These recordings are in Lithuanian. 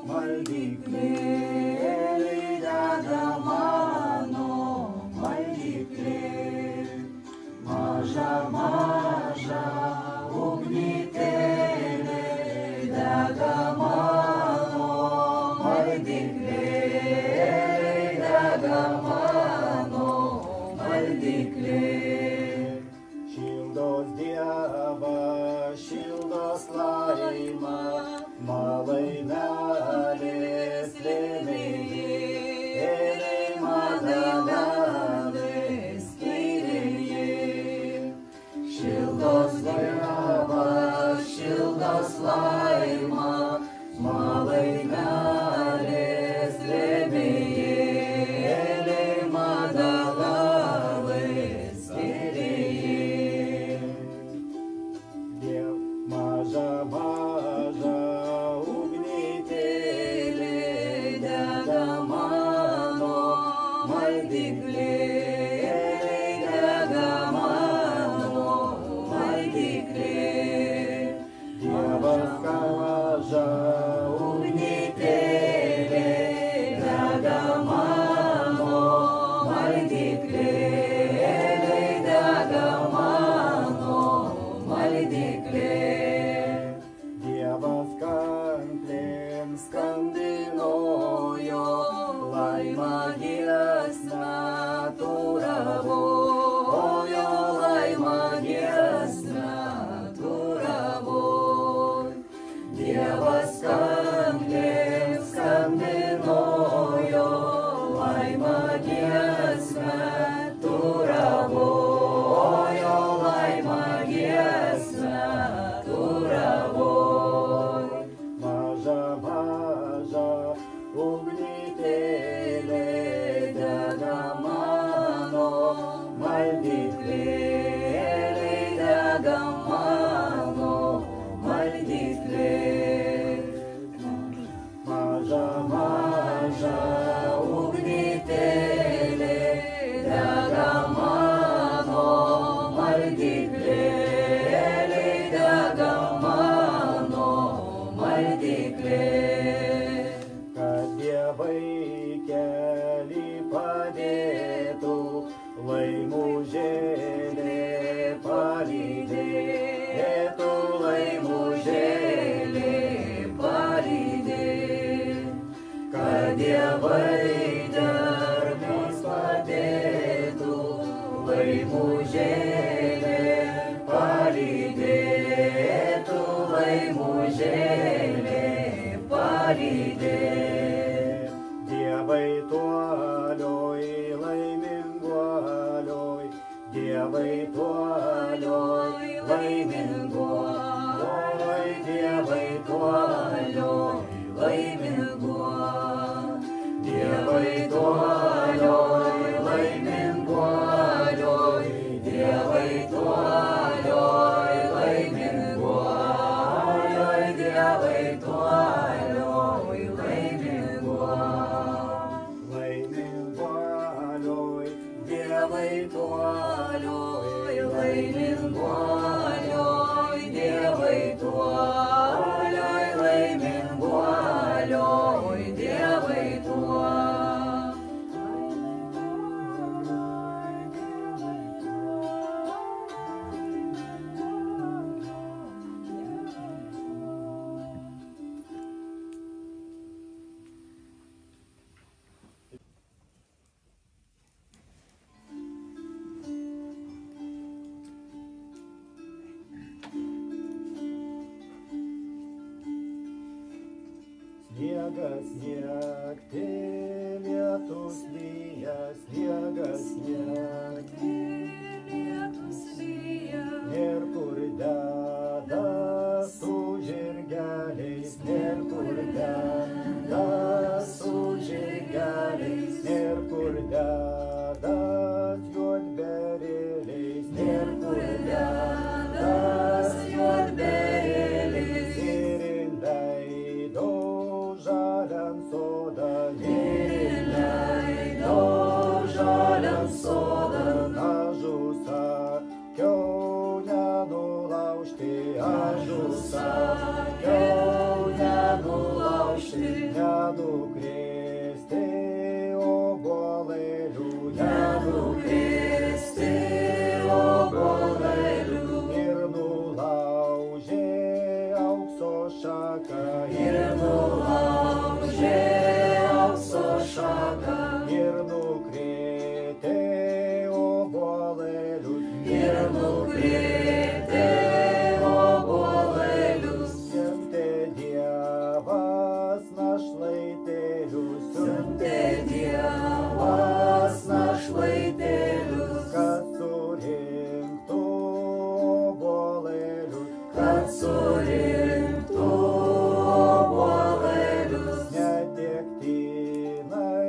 Maldyklėliai dega mano, maldyklė, maža, maža ugnytėlė dega mano, maldyklėliai dega mano, maldyklė. Šildos Dievas, šildos laima, malaimelės lėmėjai, malaimelės skyrėjai. Šildos Dievas, šildos laima, malaimelės lėmėjai, malaimelės skyrėjai. Maža, maža ugnytėlė dega mano, maldyklėliai dega mano, maldyklė. Dievas maža ugnytėlė dega mano, maldyklėliai dega mano, maldyklė. Dievas kanklėm skandinojo, laima giesmę turavojo, laima giesmę turavojo. Dievas kanklėm skandinojo, laima giesmę turavojo, laima giesmę turavojo. Maža, maža ugnytėlė dega mano, maldyklėliai dega mano, maldyklė. Maža, maža ugnytėlė dega mano, maldyklėliai dega mano, maldyklė. Kad dievai keli padėtų, laimužėlė palydėtų, laimužėlė palydėtų. Kad dievai darbus padėtų, laimužėlė palydėtų, laimužėlė palydėtų. Dievai tuolioj laiminguolioj, dievai tuolioj laiminguolioj, dievai tuolioj laiminguolioj, dievai tuolioj laiminguolioj, dievai tuolioj laiminguolioj, dievai tuolioj laiminguolioj, laiminguolioj, dievai tuolioj laiminguolioj, dievai tuolioj laiminguolioj, dievai tuolioj. Sniegas sniegti, lietus lyja, sniegas sniegti, lietus lyja. Nėr kur deda su žirgeliais, nėr kur deda su žirgeliais, nėr kur deda juodberėliais, nėr kur deda juodberėliais. Ir leido žaliam sodan, ir leido žaliam sodan. Ažų sakiau nenulaužti, ažų sakiau nenulaužti, Nenukrėsti obuolėlių, nenukrėsti obuolėlių, ir nulaužė aukso šaką, ir nulaužė aukso šaką, ir nukrėtė obuolėlius, ir nukrėtė obuolėlius, siuntė Dievas našlaitėlius, siuntė Dievas našlaitėlius, kad surinktų obuolėlius, kad surinktų obuolėlius, netektinai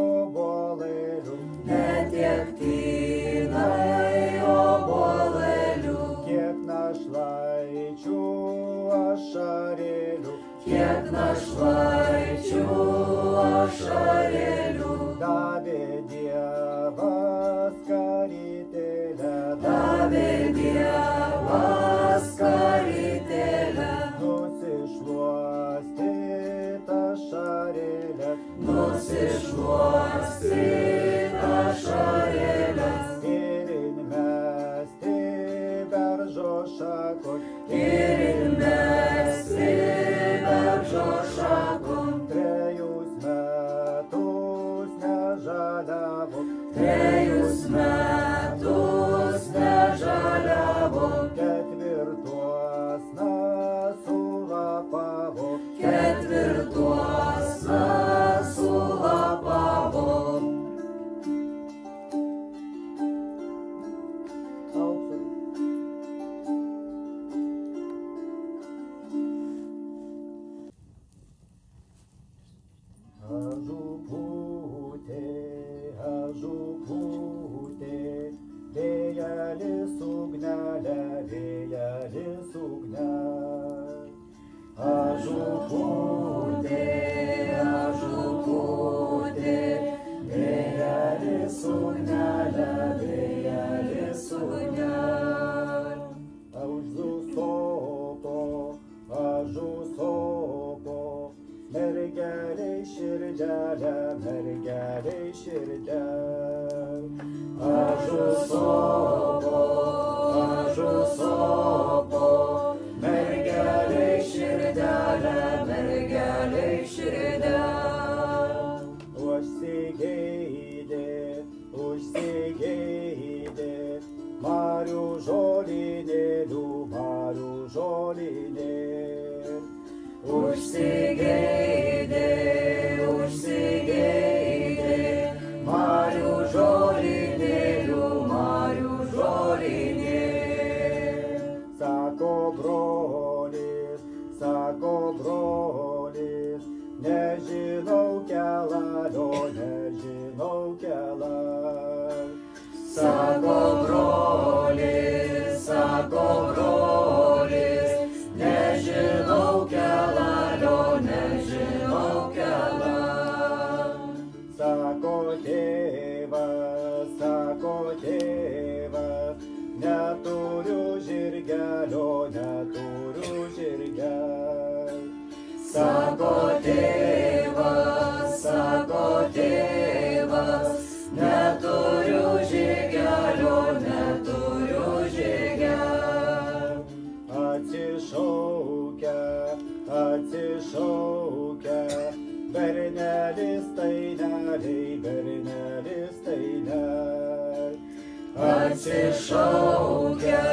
obuolėlių, netektinai obuolėlių, kiek našlaičių ašarėlių, kiek našlaičių ašarėlių, davė Dievas karytėlę, davė Dievas karytėlę, nusišluostytą ašarėlę, nusišluostytą ašarėlę, ir įmesti beržo šakos, ir įmesti beržo šakon. 3 metus nežaliavo, 3 metus nežaliavo, 4 sulapavo, 4 sulapavo. auksas. Ažupūtė, vėjelis ugnelė, vėjelis ugnelė. Ažupūtė, ažupūtė, vėjelis ugnelė, vėjelis ugnelė. Ažusopo, mergelė širdelė, mergelė širdelė. Ažusopo, mergelė širdelė, mergelė širdelė. Užsigeidė, marių žolinėlių, marių žolinėlių. Užsigeidė, marių žolinėlių, marių žolinėlių. Sako brolis, nežinau kelio, nežinau kelio. Sako brolis, nežinau kelio, nežinau kelio. Sako tėvas, neturiu žirgelio, neturiu žirgelio. Sako tėvas, neturiu žirgelio, neturiu žirgelio. Atsišaukia, bernelis taineliai, bernelis taineliai. Atsišaukia,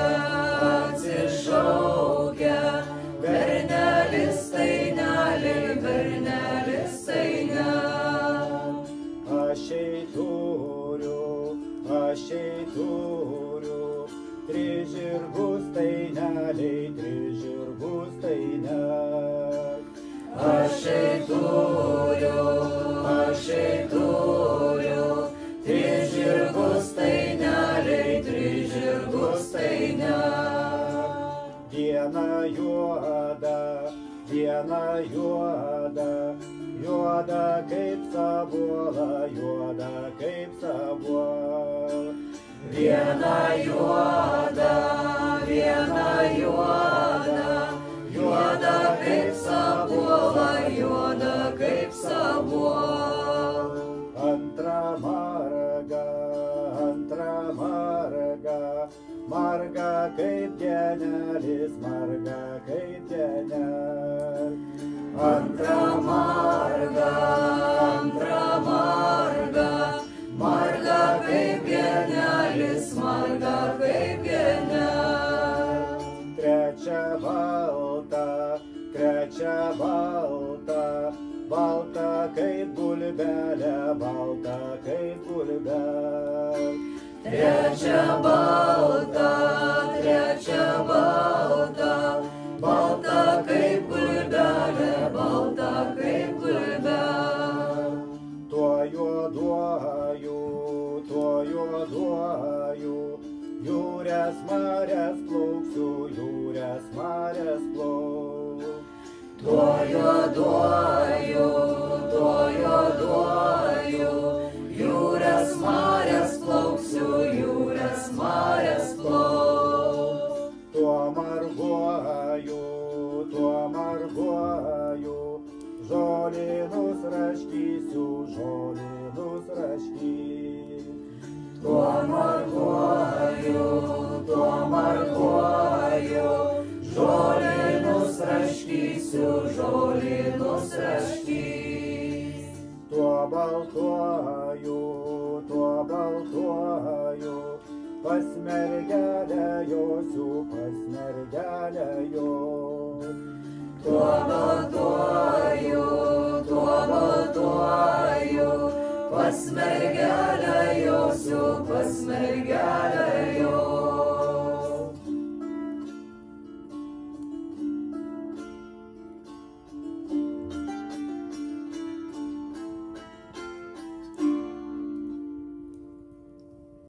bernelis taineliai, bernelis taineliai. Aš turiu, 3 žirgus taineliai, 3 žirgus taineliai. Aš turiu, 3 žirgus taineliai, 3 žirgus taineliai. Diena juoda kaip sabuola, juoda kaip sabuola. Diena juoda, juoda kaip sabuola, juoda kaip kaip savo. Antra marga, marga kaip dienelis, marga kaip dienelis. Antra marga, marga kaip dienelis, marga kaip dienelis. Trečia balta, balta kaip gulbelė, balta kaip gulbelė. Trečia balta, balta kaip gulbelė, balta kaip gulbelė. Tuo juoduoju, jūrės marės plauksiu, jūrės marės plauksiu. Tuo juoduoju, jūrės marės plauksiu, jūrės marės plauksiu. Tuo marguoju, žolynus raškysiu, žolynus raškysiu. Tuo marguoju, žolynus raškysiu, žolynus raškysiu. Tuo baltuoju, pas mergelę josiu, pas mergelę josiu. Tuo baltuoju, pas mergelę josiu, pas mergelę josiu.